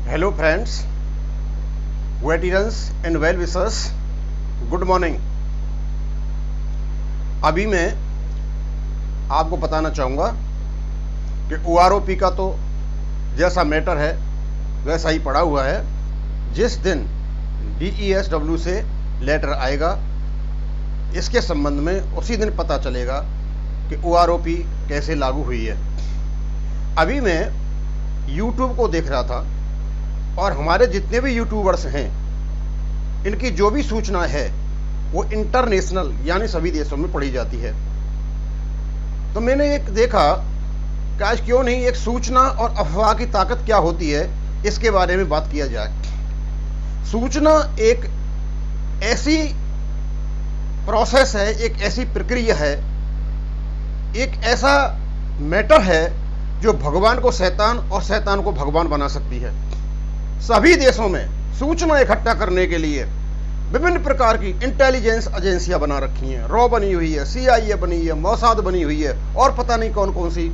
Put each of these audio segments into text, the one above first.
Hello friends, veterans and well wishers, good morning. अभी मैं आपको बताना चाहूँगा कि OROP का तो जैसा मैटर है वैसा ही पड़ा हुआ है। जिस दिन DESW से लेटर आएगा इसके संबंध में उसी दिन पता चलेगा कि OROP कैसे लागू हुई है। अभी मैं YouTube को देख रहा था और हमारे जितने भी यूट्यूबर्स हैं इनकी जो भी सूचना है वो इंटरनेशनल यानी सभी देशों में पढ़ी जाती है। तो मैंने एक देखा कि आज क्यों नहीं एक सूचना और अफवाह की ताकत क्या होती है इसके बारे में बात किया जाए। सूचना एक ऐसी प्रोसेस है, एक ऐसी प्रक्रिया है, एक ऐसा मैटर है जो भगवान को शैतान और शैतान को भगवान बना सकती है। सभी देशों में सूचना इकट्ठा करने के लिए विभिन्न प्रकार की इंटेलिजेंस एजेंसियां बना रखी हैं। रॉ बनी हुई है, CIA बनी है, मोसाद बनी हुई है और पता नहीं कौन कौन सी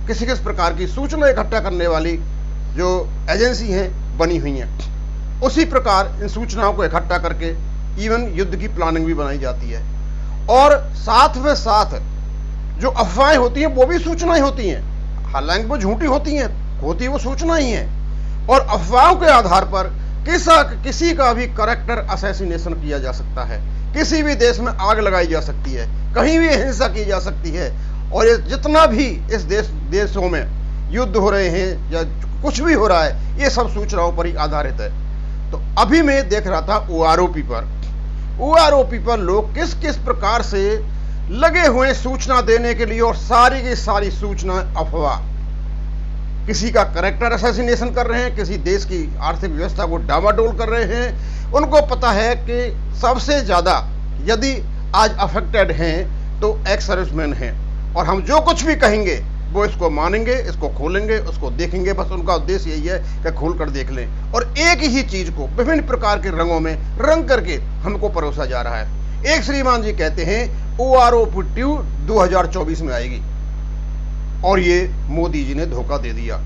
किस प्रकार की सूचना इकट्ठा करने वाली जो एजेंसी हैं बनी हुई हैं। उसी प्रकार इन सूचनाओं को इकट्ठा करके इवन युद्ध की प्लानिंग भी बनाई जाती है। और साथ में साथ जो अफवाहें होती हैं वो भी सूचनाएं होती हैं, हालांकि वो झूठी होती हैं, होती वो सूचना ही है। और अफवाहों के आधार पर किसी का भी कैरेक्टर असैसिनेशन किया जा सकता है, किसी भी देश में आग लगाई जा सकती है, कहीं भी हिंसा की जा सकती है। और ये जितना भी इस देशों में युद्ध हो रहे हैं या कुछ भी हो रहा है ये सब सूचनाओं पर ही आधारित है। तो अभी मैं देख रहा था OROP पर लोग किस किस प्रकार से लगे हुए सूचना देने के लिए, और सारी की सारी सूचना अफवाह। किसी का कैरेक्टर असैसिनेशन कर रहे हैं, किसी देश की आर्थिक व्यवस्था को डामाडोल कर रहे हैं। उनको पता है कि सबसे ज्यादा यदि आज अफेक्टेड हैं तो एक्स सर्विसमैन हैं, और हम जो कुछ भी कहेंगे वो इसको मानेंगे, इसको खोलेंगे, उसको देखेंगे। बस उनका उद्देश्य यही है कि खोल कर देख लें और एक ही चीज को विभिन्न प्रकार के रंगों में रंग करके हमको परोसा जा रहा है। एक श्रीमान जी कहते हैं OROP 2 2024 में आएगी और ये मोदी जी ने धोखा दे दिया।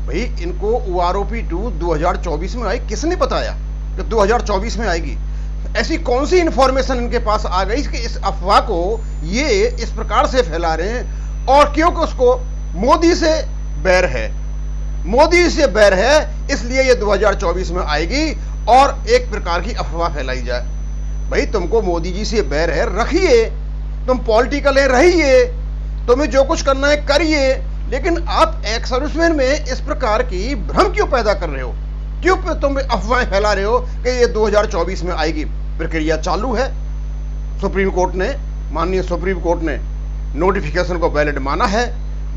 भाई इनको OROP 2 2024 में आई, किसने बताया कि 2024 में आएगी? ऐसी कौन सी इंफॉर्मेशन इनके पास आ गई कि इस अफवाह को ये इस प्रकार से फैला रहे हैं? और क्योंकि उसको मोदी से बैर है, मोदी से बैर है इसलिए ये 2024 में आएगी और एक प्रकार की अफवाह फैलाई जाए। भाई तुमको मोदी जी से बैर है, रखिए, तुम पॉलिटिकल है, रहिए, तुम्हें जो कुछ करना है करिए, लेकिन आप एक्स सर्विसमैन में इस प्रकार की भ्रम क्यों पैदा कर रहे हो? क्यों तुम अफवाहें फैला रहे हो कि ये 2024 में आएगी? प्रक्रिया चालू है। सुप्रीम कोर्ट ने, माननीय सुप्रीम कोर्ट ने नोटिफिकेशन को वैलिड माना है।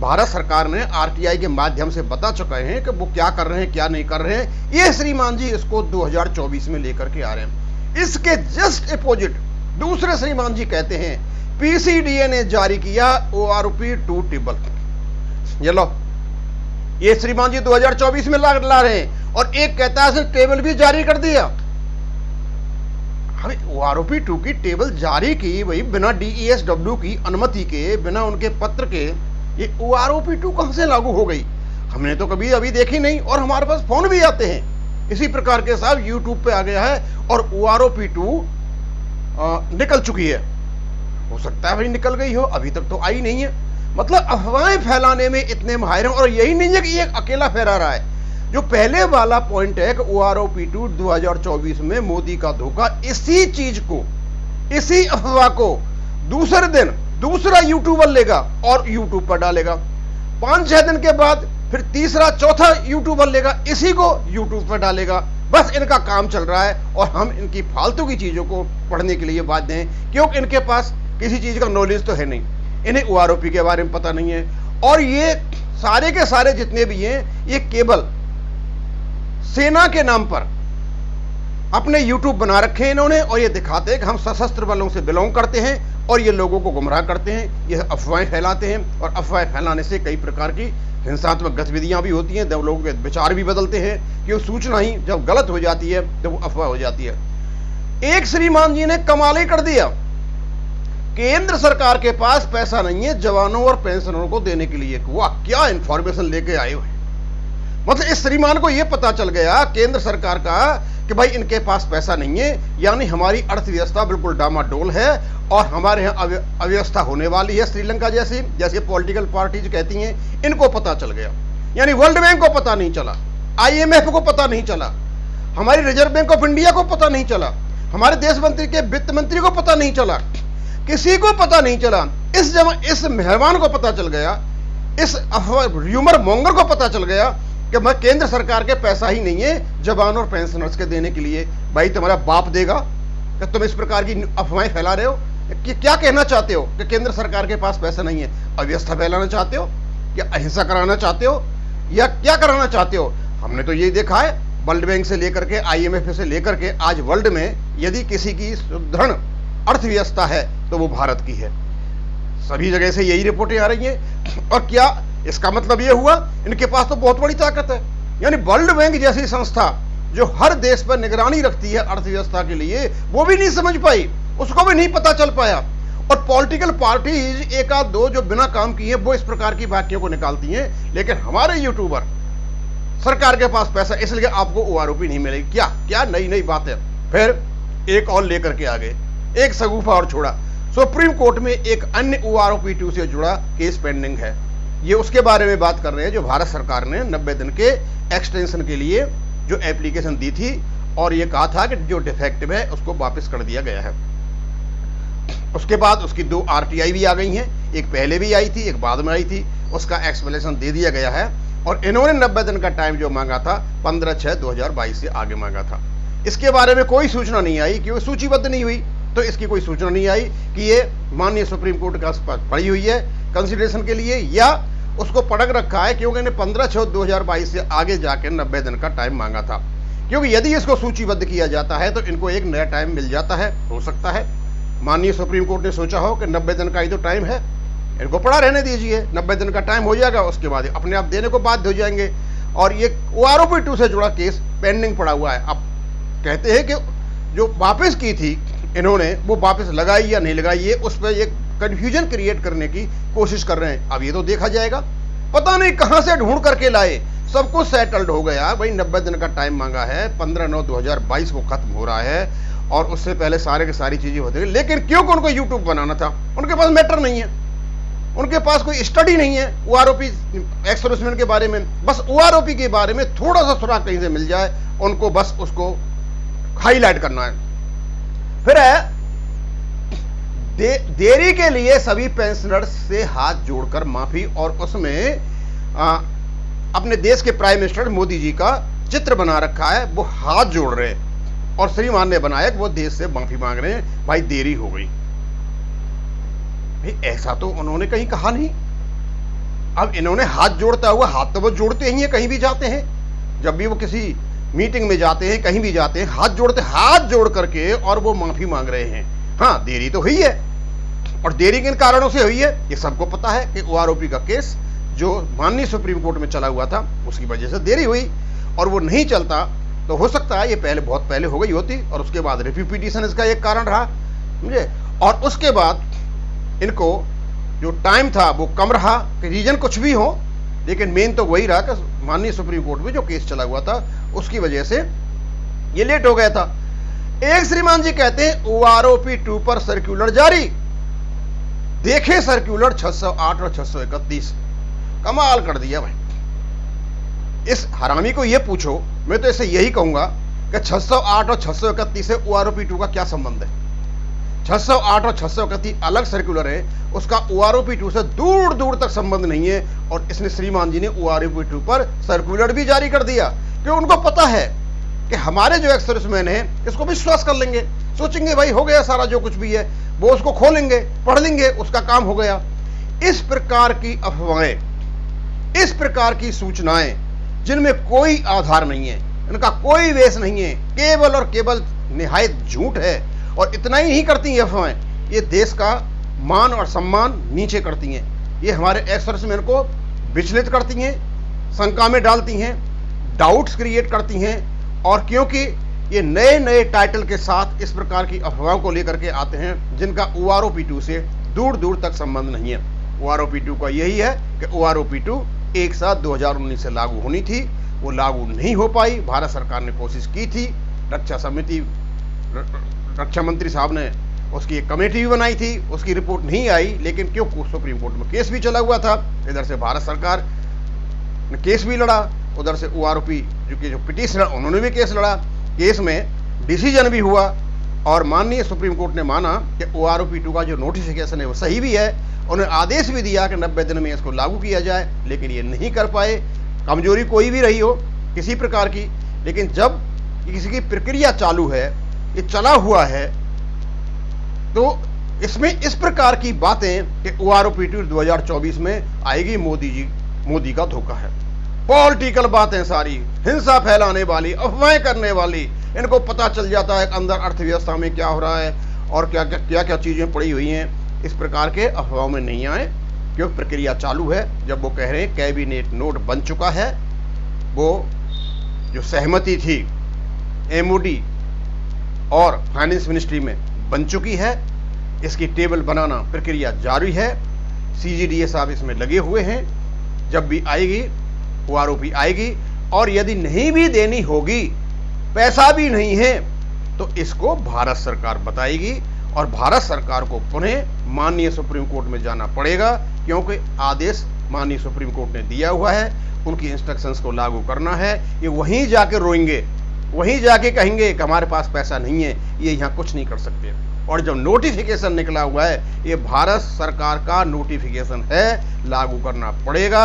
भारत सरकार ने RTI के माध्यम से बता चुके हैं कि वो क्या कर रहे हैं क्या नहीं कर रहे हैं। ये श्रीमान जी इसको 2024 में लेकर के आ रहे हैं। इसके जस्ट अपोजिट दूसरे श्रीमान जी कहते हैं PCDA ने जारी किया OROP 2 टेबल। ये लो, ये श्रीमान जी 2024 में ला रहे हैं और एक कहता है टेबल भी जारी कर दिया। अरे OROP 2 की टेबल जारी की भाई बिना DESW की अनुमति के, बिना उनके पत्र के, ये OROP 2 कहां से लागू हो गई? हमने तो कभी अभी देखी नहीं। और हमारे पास फोन भी आते हैं इसी प्रकार के, साहब YouTube पे आ गया है और OROP 2 निकल चुकी है। हो सकता है भाई निकल गई हो, अभी तक तो आई नहीं है। मतलब अफवाहें फैलाने में इतने माहिर हैं। और यही नहीं है कि ये अकेला फैला रहा है। जो पहले वाला पॉइंट है कि OROP 2 2024 में मोदी का धोखा, इसी चीज को, इसी अफवाह को दूसरे दिन दूसरा यूट्यूबर लेगा और यूट्यूब पर डालेगा। 5-6 दिन के बाद फिर तीसरा चौथा यूट्यूबर लेगा, इसी को यूट्यूब पर डालेगा। बस इनका काम चल रहा है और हम इनकी फालतू की चीजों को पढ़ने के लिए बाध्य हैं, क्योंकि इनके पास किसी चीज का नॉलेज तो है नहीं, इन्हें OROP के बारे में पता नहीं है। और ये सारे के सारे जितने भी हैं ये केवल सेना के नाम पर अपने YouTube बना रखे हैं इन्होंने, और ये दिखाते हैं कि हम सशस्त्र बलों से बिलोंग करते हैं और ये लोगों को गुमराह करते हैं, ये अफवाहें फैलाते हैं। और अफवाहें फैलाने से कई प्रकार की हिंसात्मक गतिविधियां भी होती हैं, जब लोगों के विचार भी बदलते हैं, कि वो सूचना ही जब गलत हो जाती है तो वो अफवाह हो जाती है। एक श्रीमान जी ने कमाल ही कर दिया, केंद्र सरकार के पास पैसा नहीं है जवानों और पेंशनरों को देने के लिए। वाह, क्या इंफॉर्मेशन लेके आए हुए। मतलब इस श्रीमान को यह पता चल गया केंद्र सरकार का कि भाई इनके पास पैसा नहीं है, यानी हमारी अर्थव्यवस्था बिल्कुल डामाडोल है और हमारे यहाँ अव्यवस्था होने वाली है श्रीलंका जैसी, जैसे पॉलिटिकल पार्टीज कहती हैं। इनको पता चल गया, यानी वर्ल्ड बैंक को पता नहीं चला, IMF को पता नहीं चला, हमारी रिजर्व बैंक ऑफ इंडिया को पता नहीं चला, हमारे देश मंत्री के वित्त मंत्री को पता नहीं चला, किसी को पता नहीं चला। इस मेहमान को पता चल गया, इस र्यूमर मोंगर को पता चल गया कि मैं केंद्र सरकार के पैसा ही नहीं है जवान और पेंशनर्स के देने के लिए। भाई तुम्हारा बाप देगा कि तुम इस प्रकार की अफवाहें फैला रहे हो? कि क्या कहना चाहते हो कि केंद्र सरकार के पास पैसा नहीं है? अव्यवस्था फैलाना चाहते हो, या अहिंसा कराना चाहते हो, या क्या कराना चाहते हो? हमने तो ये देखा है वर्ल्ड बैंक से लेकर के IMF से लेकर के आज वर्ल्ड में यदि किसी की सुदृढ़ अर्थव्यवस्था है तो वो भारत की है। सभी जगह से यही रिपोर्टें आ रही हैं। और क्या इसका मतलब ये हुआ इनके पास तो बहुत बड़ी ताकत है? यानी वर्ल्ड बैंक जैसी संस्था जो हर देश पर निगरानी रखती है अर्थव्यवस्था के लिए, वो भी नहीं समझ पाई, उसको भी नहीं पता चल पाया। और पॉलिटिकल पार्टीज एक आध दो जो बिना काम किए वो इस प्रकार की बातों को निकालती हैं, लेकिन हमारे यूट्यूबर सरकार के पास पैसा इसलिए आपको OROP नहीं मिलेगी। क्या क्या नई नई बात है। फिर एक और लेकर के आ गए, एक सगुफा और छोड़ा। सुप्रीम कोर्ट में एक अन्य OROP 2 से जुड़ा केस पेंडिंग है। ये उसके बारे में बात कर रहे हैं जो भारत सरकार ने 90 दिन के एक्सटेंशन के लिए जो एप्लीकेशन दी थी और ये कहा था कि जो डिफेक्टिव है उसको वापस कर दिया गया है। उसके बाद उसकी 2 RTI भी आ गई हैं, एक पहले भी आई थी, एक बाद में आई थी। उसका एक्सप्लेनेशन दे दिया गया है और इन्होंने 90 दिन का टाइम जो मांगा था 15/6/2022 से आगे मांगा था। इसके बारे में कोई सूचना नहीं आई कि वो सूचीबद्ध नहीं हुई, तो इसकी कोई सूचना नहीं आई कि ये माननीय सुप्रीम कोर्ट का पड़ी हुई है कंसिडरेशन के लिए, या उसको पड़क रखा है क्योंकि इन्हें 15/6/2022 से आगे जाके 90 दिन का टाइम मांगा था। क्योंकि यदि इसको सूचीबद्ध किया जाता है तो इनको एक नया टाइम मिल जाता है। हो सकता है माननीय सुप्रीम कोर्ट ने सोचा हो कि 90 दिन का ही तो टाइम है, इनको पड़ा रहने दीजिए, 90 दिन का टाइम हो जाएगा, उसके बाद अपने आप देने को बाध्य हो जाएंगे। और ये OROP 2 से जुड़ा केस पेंडिंग पड़ा हुआ है। अब कहते हैं कि जो वापस की थी इन्होंने, वो वापस लगाई या नहीं लगाई, ये उस पर एक कंफ्यूजन क्रिएट करने की कोशिश कर रहे हैं। अब ये तो देखा जाएगा, पता नहीं कहां से ढूंढ करके लाए, सब कुछ सेटल्ड हो गया भाई। 90 दिन का टाइम मांगा है, 15/9/2022 को खत्म हो रहा है और उससे पहले सारे की सारी चीजें होती है। लेकिन क्यों उनको यूट्यूब बनाना था? उनके पास मैटर नहीं है, उनके पास कोई स्टडी नहीं है OROP एक्स-सर्विसमैन के बारे में। बस OROP के बारे में थोड़ा सा सुराग कहीं से मिल जाए, उनको बस उसको हाईलाइट करना है। फिर है देरी के लिए सभी पेंशनर्स से हाथ जोड़कर माफी, और उसमें अपने देश के प्राइम मिनिस्टर मोदी जी का चित्र बना रखा है, वो हाथ जोड़ रहे हैं और श्रीमान ने बनाया कि वो देश से माफी मांग रहे हैं, भाई देरी हो गई। भाई ऐसा तो उन्होंने कहीं कहा नहीं। अब इन्होंने हाथ जोड़ता हुआ, हाथ तो वो जोड़ते ही है कहीं भी जाते हैं, जब भी वो किसी मीटिंग में जाते हैं, कहीं भी जाते हैं, हाथ जोड़ते, हाथ जोड़ करके और वो माफी मांग रहे हैं। हाँ, देरी तो हुई है, और देरी किन कारणों से हुई है ये सबको पता है कि OROP का केस जो माननीय सुप्रीम कोर्ट में चला हुआ था उसकी वजह से देरी हुई, और वो नहीं चलता तो हो सकता है ये पहले, बहुत पहले हो गई होती, और उसके बाद रिपीटिशन इसका एक कारण रहा, समझे। और उसके बाद इनको जो टाइम था वो कम रहा, कि रीजन कुछ भी हो, लेकिन मेन तो वही रहा कि माननीय सुप्रीम कोर्ट में जो केस चला हुआ था उसकी वजह से ये लेट हो गया था। एक श्रीमान जी कहते हैं OROP 2 पर सर्कुलर जारी, देखे सर्कुलर 608 और 631, कमाल कर दिया भाई। इस हरामी को ये पूछो, मैं तो इसे यही कहूंगा कि 608 और 631 से OROP 2 का क्या संबंध है? 608 और 631 अलग सर्कुलर है, उसका OROP 2 से दूर दूर तक संबंध नहीं है। और इसने श्रीमान जी ने OROP 2 पर सर्कुलर भी जारी कर दिया, क्योंकि उनको पता है कि हमारे जो एक्स सर्विसमैन हैं इसको विश्वास कर लेंगे, सोचेंगे भाई हो गया सारा जो कुछ भी है, वो उसको खोलेंगे, पढ़ लेंगे, उसका काम हो गया। इस प्रकार की अफवाहें, इस प्रकार की सूचनाएं जिनमें कोई आधार नहीं है, इनका कोई बेस नहीं है, केवल और केवल निहायत झूठ है। और इतना ही नहीं करती हैं अफवाहें, ये देश का मान और सम्मान नीचे करती हैं, ये हमारे एक्स सर्विसमैन को विचलित करती हैं, शंका में डालती हैं, डाउट्स क्रिएट करती हैं। और क्योंकि ये नए नए टाइटल के साथ इस प्रकार की अफवाहों को लेकर के आते हैं जिनका OROP 2 से दूर दूर तक संबंध नहीं है। OROP 2 का यही है कि OROP 2 एक साथ 2019 से लागू होनी थी, वो लागू नहीं हो पाई। भारत सरकार ने कोशिश की थी, रक्षा मंत्री साहब ने उसकी एक कमेटी भी बनाई थी, उसकी रिपोर्ट नहीं आई, लेकिन क्यों सुप्रीम कोर्ट में केस भी चला हुआ था। इधर से भारत सरकार ने केस भी लड़ा, उधर से OROP जो पिटिशनर उन्होंने भी केस लड़ा। केस में डिसीजन भी हुआ और माननीय सुप्रीम कोर्ट ने माना कि OROP 2 का जो नोटिफिकेशन है वो सही भी है। उन्होंने आदेश भी दिया कि 90 दिन में इसको लागू किया जाए, लेकिन ये नहीं कर पाए। कमजोरी कोई भी रही हो किसी प्रकार की, लेकिन जब किसी की प्रक्रिया चालू है, ये चला हुआ है, तो इसमें इस प्रकार की बातें कि OROP 2 2024 में आएगी, मोदी का धोखा है। पॉलिटिकल बातें सारी, हिंसा फैलाने वाली, अफवाहें करने वाली। इनको पता चल जाता है अंदर अर्थव्यवस्था में क्या हो रहा है और क्या क्या चीजें पड़ी हुई हैं। इस प्रकार के अफवाहों में नहीं आए, क्योंकि प्रक्रिया चालू है। जब वो कह रहे हैं कैबिनेट नोट बन चुका है, वो जो सहमति थी MOD और फाइनेंस मिनिस्ट्री में बन चुकी है, इसकी टेबल बनाना प्रक्रिया जारी है। CGDA साहब इसमें लगे हुए हैं। जब भी आएगी OROP आएगी, और यदि नहीं भी देनी होगी, पैसा भी नहीं है, तो इसको भारत सरकार बताएगी और भारत सरकार को पुनः माननीय सुप्रीम कोर्ट में जाना पड़ेगा, क्योंकि आदेश माननीय सुप्रीम कोर्ट ने दिया हुआ है। उनकी इंस्ट्रक्शंस को लागू करना है। ये वहीं जाके रोएंगे, वहीं जाके कहेंगे कि हमारे पास पैसा नहीं है, ये यहाँ कुछ नहीं कर सकते। और जब नोटिफिकेशन निकला हुआ है, ये भारत सरकार का नोटिफिकेशन है, लागू करना पड़ेगा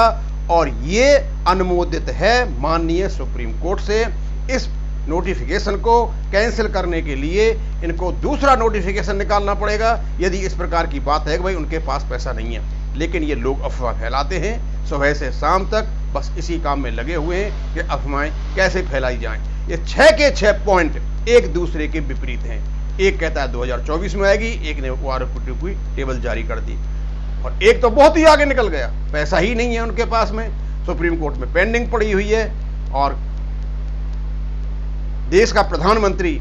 और ये अनुमोदित है माननीय सुप्रीम कोर्ट से। इस नोटिफिकेशन को कैंसिल करने के लिए इनको दूसरा नोटिफिकेशन निकालना पड़ेगा, यदि इस प्रकार की बात है कि भाई उनके पास पैसा नहीं है। लेकिन ये लोग अफवाह फैलाते हैं, सुबह से शाम तक बस इसी काम में लगे हुए हैं कि अफवाहें कैसे फैलाई जाएं। ये 6 के 6 पॉइंट एक दूसरे के विपरीत हैं। एक कहता है 2024 में आएगी, एक ने OROP 2 की टेबल जारी कर दी, और एक तो बहुत ही आगे निकल गया, पैसा ही नहीं है उनके पास में, सुप्रीम कोर्ट में पेंडिंग पड़ी हुई है। और देश का प्रधानमंत्री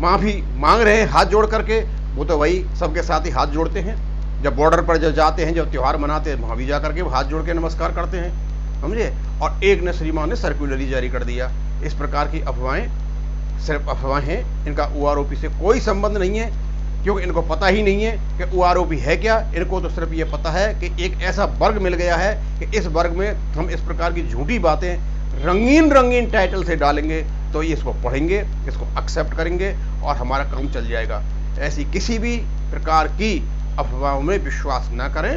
माफी मांग रहे हैं हाथ जोड़ करके। वो तो वही सबके साथ ही हाथ जोड़ते हैं, जब बॉर्डर पर जब जाते हैं, जब त्योहार मनाते हैं, वहां भी जा करके हाथ जोड़ के नमस्कार करते हैं, समझे। और एक ने श्रीमान ने सर्कुलर जारी कर दिया। इस प्रकार की अफवाहें सिर्फ अफवाहें हैं, इनका OROP से कोई संबंध नहीं है, क्योंकि इनको पता ही नहीं है कि OROP है क्या। इनको तो सिर्फ ये पता है कि एक ऐसा वर्ग मिल गया है कि इस वर्ग में हम इस प्रकार की झूठी बातें रंगीन टाइटल से डालेंगे, तो ये इसको पढ़ेंगे, इसको एक्सेप्ट करेंगे और हमारा काम चल जाएगा। ऐसी किसी भी प्रकार की अफवाहों में विश्वास न करें।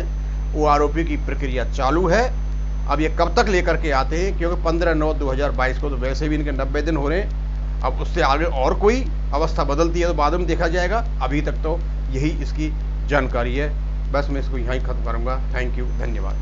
OROP की प्रक्रिया चालू है। अब ये कब तक लेकर के आते हैं, क्योंकि 15/9/2022 को तो वैसे भी इनके 90 दिन हो रहे हैं। अब उससे आगे और कोई अवस्था बदलती है तो बाद में देखा जाएगा। अभी तक तो यही इसकी जानकारी है। बस मैं इसको यहाँ ही खत्म करूँगा। थैंक यू, धन्यवाद।